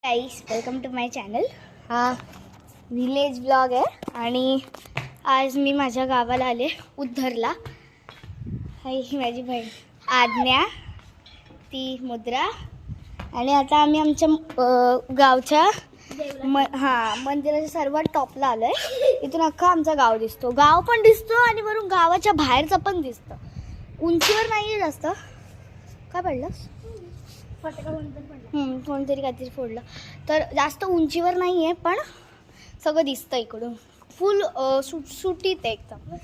Guys, welcome to my channel. हा village blog आहे आणि आज मी माझ्या गावाला आले उद्धरला. ही माझी बहीण आज्ञा, ती मुद्रा आणि आता आम्ही आमच्या गावच्या मंदिराच्या सर्वात टॉपला आलो आहे. इथून अख्खा आमचा गाव दिसतो, गाव पण दिसतो आणि वरून गावाच्या बाहेरचं पण दिसतं. उंचीवर नाही आहे जास्त. काय पडलं? कोणतरी काहीतरी फोडलं. तर जास्त उंचीवर नाही आहे पण सगळं दिसतं इकडून. फुल सुटसुटीत आहे एकदम.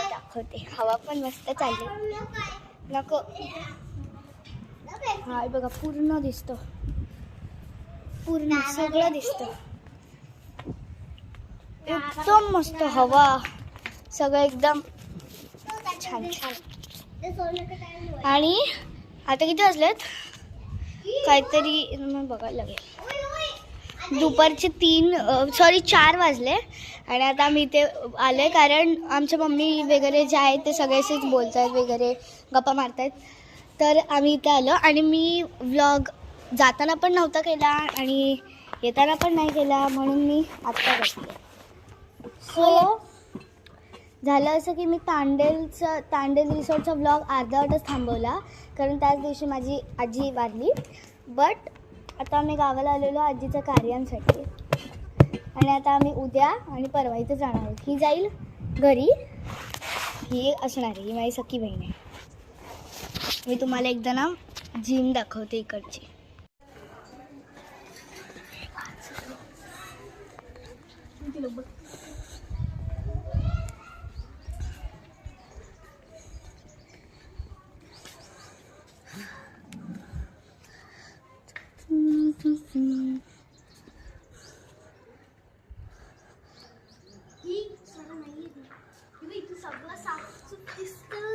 दाखवते. हवा पण मस्त चालली. नको. हा बघा, पूर्ण दिसतं, पूर्ण सगळं दिसतं. एकदम मस्त हवा, सगळं एकदम छान छान. आणि आता किती वाजलेत? काहीतरी बघायला लागेल. दुपारचे 4 वाजले आणि आता आम्ही इथे आले कारण आमच्या मम्मी वगैरे जे आहेत ते सगळ्याशीच बोलत आहेत वगैरे, गप्पा मारत आहेत. तर आम्ही इथे आलो आणि मी व्लॉग जाताना पण नव्हता केला आणि येताना पण नाही केला, म्हणून मी आत्ता बसले. सो झालं असं की मी तांडेल रिसॉर्टचा व्लॉग अर्धावटच थांबवला कारण त्याच दिवशी माझी आजी वारली. बट आता आम्ही गावाला आलेलो आजीच्या कार्यांसाठी आणि आता आम्ही उद्या आणि परवा इथे जाणार आहोत. ही जाईल घरी, ही असणार आहे, ही माझी सख्खी बहीण आहे. मी तुम्हाला एकदा ना जिम दाखवते इकडची. सगळं साफ दिसतं.